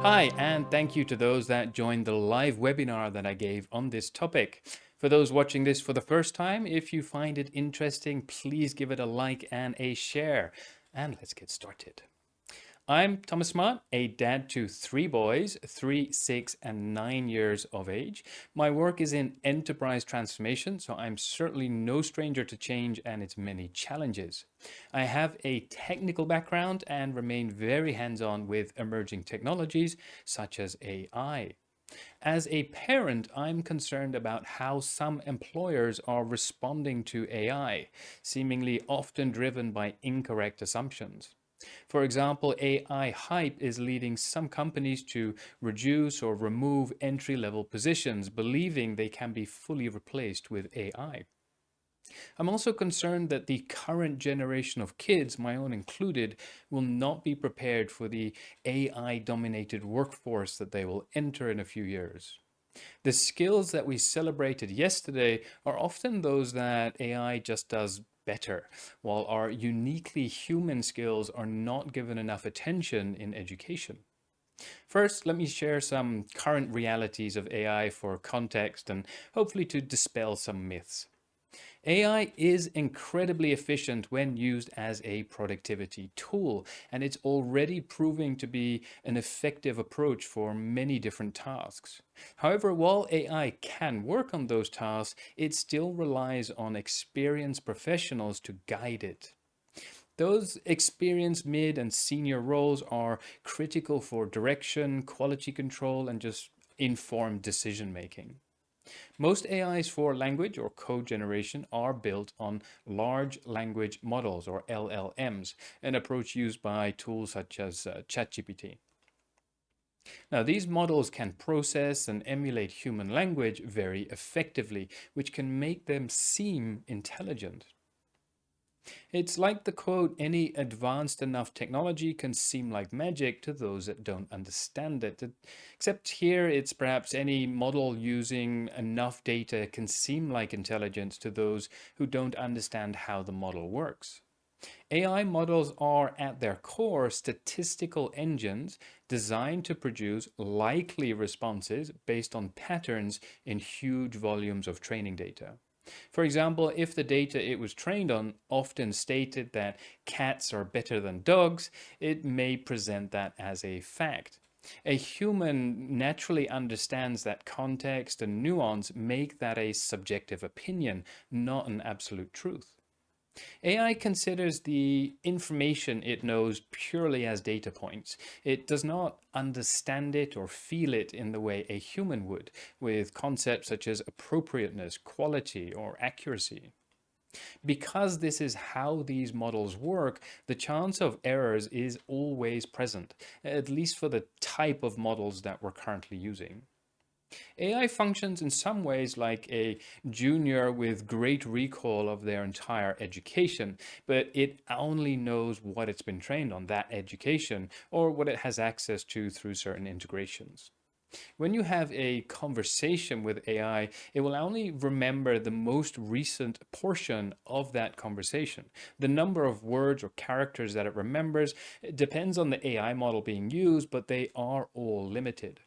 Hi, and thank you to those that joined the live webinar that I gave on this topic. For those watching this for the first time, if you find it interesting, please give it a like and a share. And let's get started. I'm Thomas Smart, a dad to three boys, 3, 6, and 9 years of age. My work is in enterprise transformation, so I'm certainly no stranger to change and its many challenges. I have a technical background and remain very hands on with emerging technologies such as AI. As a parent, I'm concerned about how some employers are responding to AI, seemingly often driven by incorrect assumptions. For example, AI hype is leading some companies to reduce or remove entry level positions, believing they can be fully replaced with AI. I'm also concerned that the current generation of kids, my own included, will not be prepared for the AI dominated workforce that they will enter in a few years. The skills that we celebrated yesterday are often those that AI just does better, while our uniquely human skills are not given enough attention in education. First, let me share some current realities of AI for context and hopefully to dispel some myths. AI is incredibly efficient when used as a productivity tool, and it's already proving to be an effective approach for many different tasks. However, while AI can work on those tasks, it still relies on experienced professionals to guide it. Those experienced mid and senior roles are critical for direction, quality control, and just informed decision making. Most AIs for language or code generation are built on large language models or LLMs, an approach used by tools such as ChatGPT. Now, these models can process and emulate human language very effectively, which can make them seem intelligent. It's like the quote, any advanced enough technology can seem like magic to those that don't understand it. Except here, it's perhaps any model using enough data can seem like intelligence to those who don't understand how the model works. AI models are at their core statistical engines designed to produce likely responses based on patterns in huge volumes of training data. For example, if the data it was trained on often stated that cats are better than dogs, it may present that as a fact. A human naturally understands that context and nuance make that a subjective opinion, not an absolute truth. AI considers the information it knows purely as data points. It does not understand it or feel it in the way a human would, with concepts such as appropriateness, quality, or accuracy. Because this is how these models work, the chance of errors is always present, at least for the type of models that we're currently using. AI functions in some ways like a junior with great recall of their entire education, but it only knows what it's been trained on, that education, or what it has access to through certain integrations. When you have a conversation with AI, it will only remember the most recent portion of that conversation. The number of words or characters that it remembers depends on the AI model being used, but they are all limited.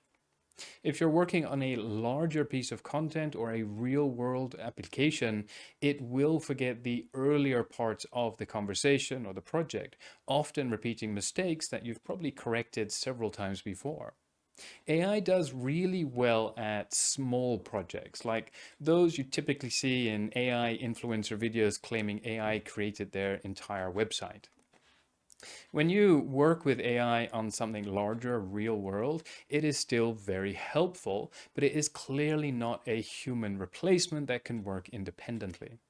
If you're working on a larger piece of content or a real world application, it will forget the earlier parts of the conversation or the project, often repeating mistakes that you've probably corrected several times before. AI does really well at small projects, like those you typically see in AI influencer videos claiming AI created their entire website. When you work with AI on something larger, real world, it is still very helpful, but it is clearly not a human replacement that can work independently.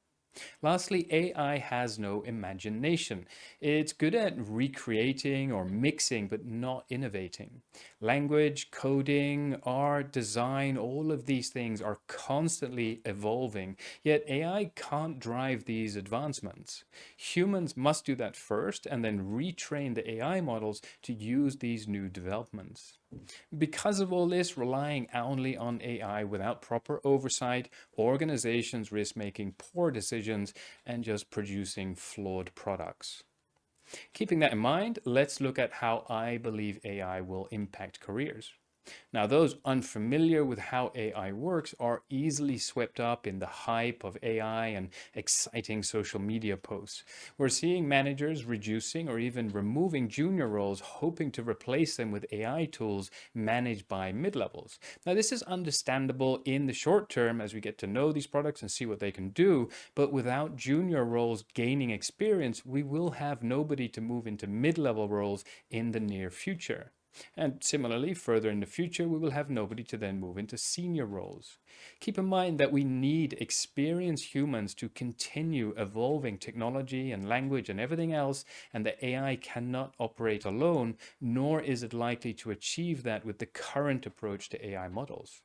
Lastly, AI has no imagination. It's good at recreating or mixing, but not innovating. Language, coding, art, design, all of these things are constantly evolving, yet AI can't drive these advancements. Humans must do that first and then retrain the AI models to use these new developments. Because of all this, relying only on AI without proper oversight, organizations risk making poor decisions and just producing flawed products. Keeping that in mind, let's look at how I believe AI will impact careers. Now, those unfamiliar with how AI works are easily swept up in the hype of AI and exciting social media posts. We're seeing managers reducing or even removing junior roles, hoping to replace them with AI tools managed by mid levels. Now, this is understandable in the short term as we get to know these products and see what they can do, but without junior roles gaining experience, we will have nobody to move into mid level roles in the near future. And similarly, further in the future, we will have nobody to then move into senior roles. Keep in mind that we need experienced humans to continue evolving technology and language and everything else, and that AI cannot operate alone, nor is it likely to achieve that with the current approach to AI models.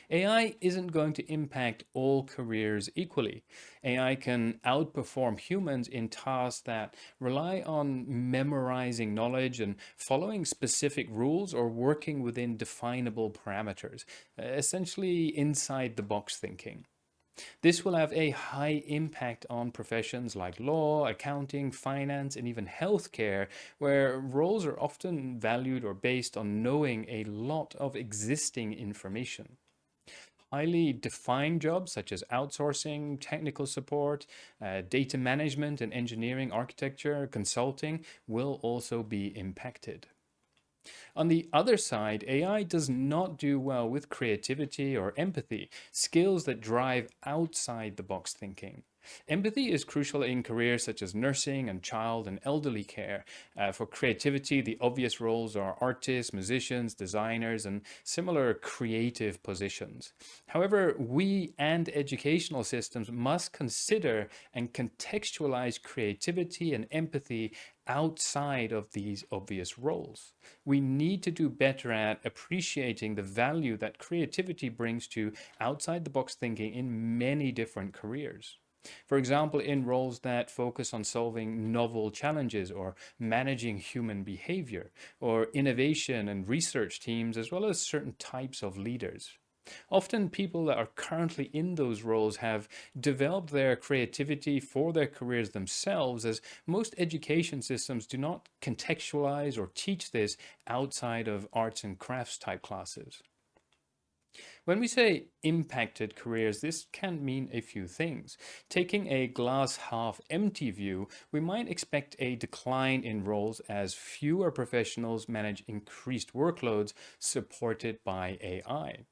AI isn't going to impact all careers equally. AI can outperform humans in tasks that rely on memorizing knowledge and following specific rules or working within definable parameters, essentially inside the box thinking. This will have a high impact on professions like law, accounting, finance, and even healthcare, where roles are often valued or based on knowing a lot of existing information. Highly defined jobs such as outsourcing, technical support, data management and engineering, architecture, consulting will also be impacted. On the other side, AI does not do well with creativity or empathy, skills that drive outside the box thinking. Empathy is crucial in careers such as nursing and child and elderly care. For creativity, the obvious roles are artists, musicians, designers, and similar creative positions. However, we and educational systems must consider and contextualize creativity and empathy outside of these obvious roles. We need to do better at appreciating the value that creativity brings to outside the box thinking in many different careers. For example, in roles that focus on solving novel challenges or managing human behavior, or innovation and research teams, as well as certain types of leaders. Often, people that are currently in those roles have developed their creativity for their careers themselves, as most education systems do not contextualize or teach this outside of arts and crafts type classes. When we say impacted careers, this can mean a few things. Taking a glass half empty view, we might expect a decline in roles as fewer professionals manage increased workloads supported by AI.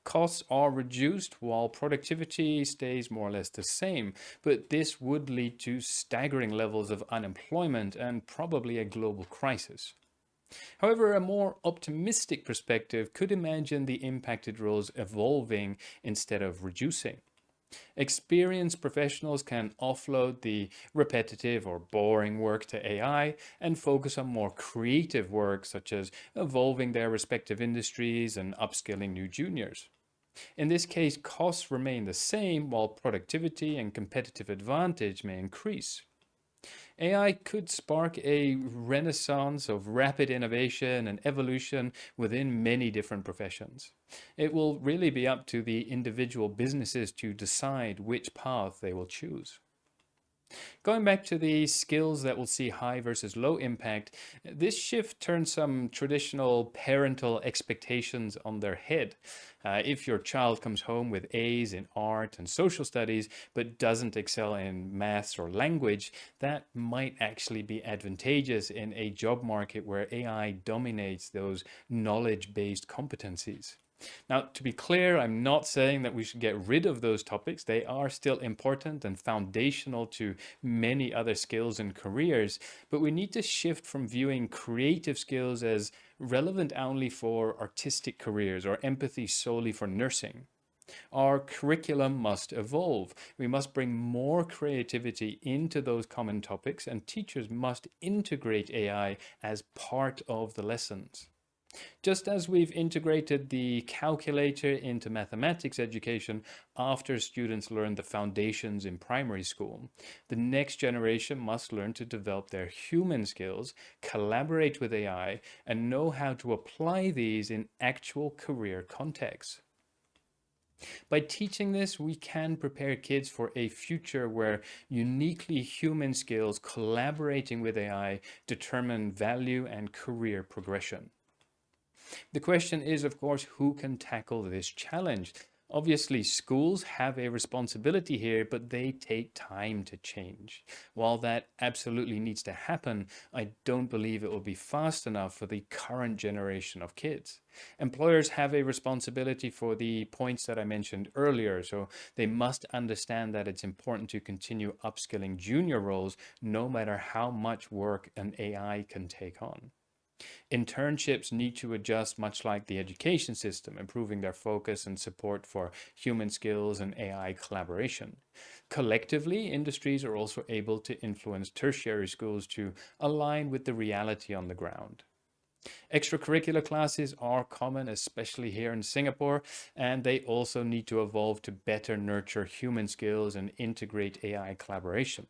Costs are reduced while productivity stays more or less the same, but this would lead to staggering levels of unemployment and probably a global crisis. However, a more optimistic perspective could imagine the impacted roles evolving instead of reducing. Experienced professionals can offload the repetitive or boring work to AI and focus on more creative work, such as evolving their respective industries and upskilling new juniors. In this case, costs remain the same while productivity and competitive advantage may increase. AI could spark a renaissance of rapid innovation and evolution within many different professions. It will really be up to the individual businesses to decide which path they will choose. Going back to the skills that will see high versus low impact, this shift turns some traditional parental expectations on their head. If your child comes home with A's in art and social studies, but doesn't excel in maths or language, that might actually be advantageous in a job market where AI dominates those knowledge based competencies. Now, to be clear, I'm not saying that we should get rid of those topics. They are still important and foundational to many other skills and careers, but we need to shift from viewing creative skills as relevant only for artistic careers or empathy solely for nursing. Our curriculum must evolve. We must bring more creativity into those common topics, and teachers must integrate AI as part of the lessons. Just as we've integrated the calculator into mathematics education after students learn the foundations in primary school, the next generation must learn to develop their human skills, collaborate with AI, and know how to apply these in actual career contexts. By teaching this, we can prepare kids for a future where uniquely human skills collaborating with AI determine value and career progression. The question is, of course, who can tackle this challenge? Obviously, schools have a responsibility here, but they take time to change. While that absolutely needs to happen, I don't believe it will be fast enough for the current generation of kids. Employers have a responsibility for the points that I mentioned earlier, so they must understand that it's important to continue upskilling junior roles no matter how much work an AI can take on. Internships need to adjust much like the education system, improving their focus and support for human skills and AI collaboration. Collectively, industries are also able to influence tertiary schools to align with the reality on the ground. Extracurricular classes are common, especially here in Singapore, and they also need to evolve to better nurture human skills and integrate AI collaboration.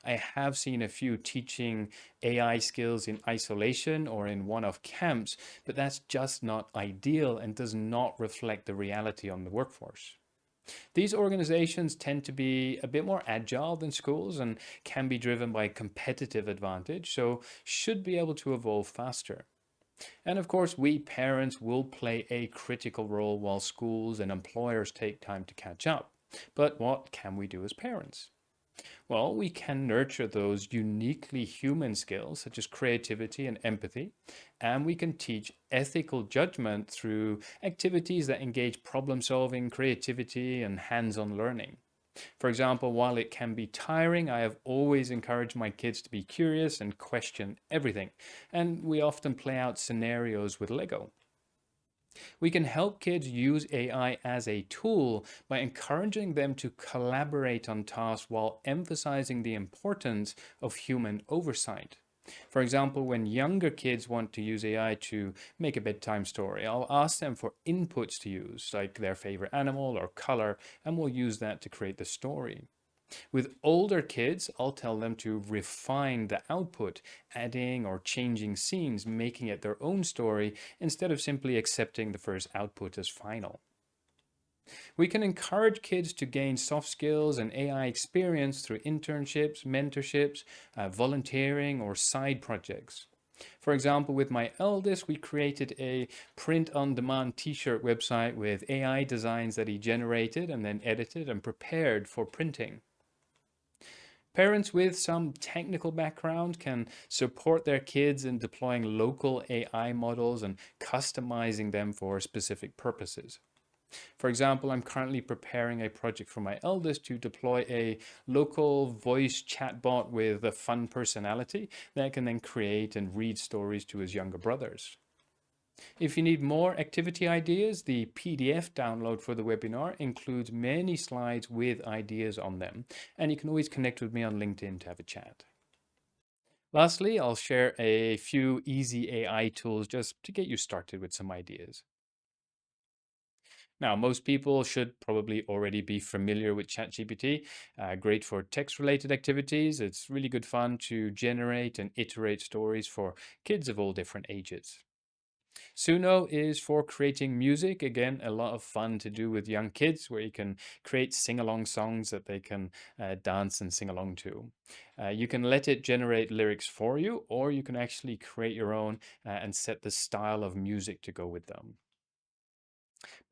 I have seen a few teaching AI skills in isolation or in one off camps, but that's just not ideal and does not reflect the reality on the workforce. These organizations tend to be a bit more agile than schools and can be driven by competitive advantage, so should be able to evolve faster. And of course, we parents will play a critical role while schools and employers take time to catch up. But what can we do as parents? Well, we can nurture those uniquely human skills, such as creativity and empathy, and we can teach ethical judgment through activities that engage problem solving, creativity, and hands on learning. For example, while it can be tiring, I have always encouraged my kids to be curious and question everything, and we often play out scenarios with Lego. We can help kids use AI as a tool by encouraging them to collaborate on tasks while emphasizing the importance of human oversight. For example, when younger kids want to use AI to make a bedtime story, I'll ask them for inputs to use, like their favorite animal or color, and we'll use that to create the story. With older kids, I'll tell them to refine the output, adding or changing scenes, making it their own story instead of simply accepting the first output as final. We can encourage kids to gain soft skills and AI experience through internships, mentorships, volunteering, or side projects. For example, with my eldest, we created a print on demand t shirt website with AI designs that he generated and then edited and prepared for printing. Parents with some technical background can support their kids in deploying local AI models and customizing them for specific purposes. For example, I'm currently preparing a project for my eldest to deploy a local voice chatbot with a fun personality that can then create and read stories to his younger brothers. If you need more activity ideas, the PDF download for the webinar includes many slides with ideas on them, and you can always connect with me on LinkedIn to have a chat. Lastly, I'll share a few easy AI tools just to get you started with some ideas. Now, most people should probably already be familiar with ChatGPT. Great for text related activities. It's really good fun to generate and iterate stories for kids of all different ages. Suno is for creating music. Again, a lot of fun to do with young kids where you can create sing along songs that they can dance and sing along to. You can let it generate lyrics for you, or you can actually create your own and set the style of music to go with them.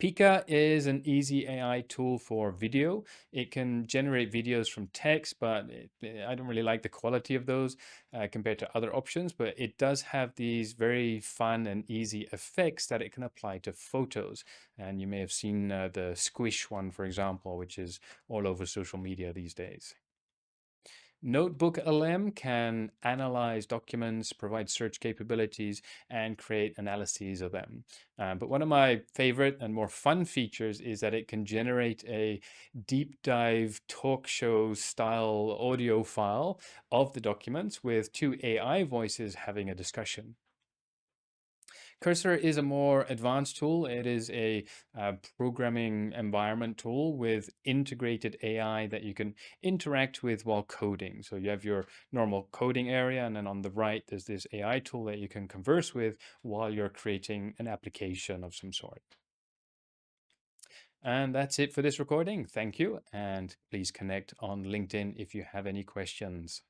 Pika is an easy AI tool for video. It can generate videos from text, but I don't really like the quality of those compared to other options. But it does have these very fun and easy effects that it can apply to photos. And you may have seen the Squish one, for example, which is all over social media these days. Notebook LM can analyze documents, provide search capabilities, and create analyses of them. But one of my favorite and more fun features is that it can generate a deep dive talk show style audio file of the documents with two AI voices having a discussion. Cursor is a more advanced tool. It is a programming environment tool with integrated AI that you can interact with while coding. So you have your normal coding area, and then on the right, there's this AI tool that you can converse with while you're creating an application of some sort. And that's it for this recording. Thank you. And please connect on LinkedIn if you have any questions.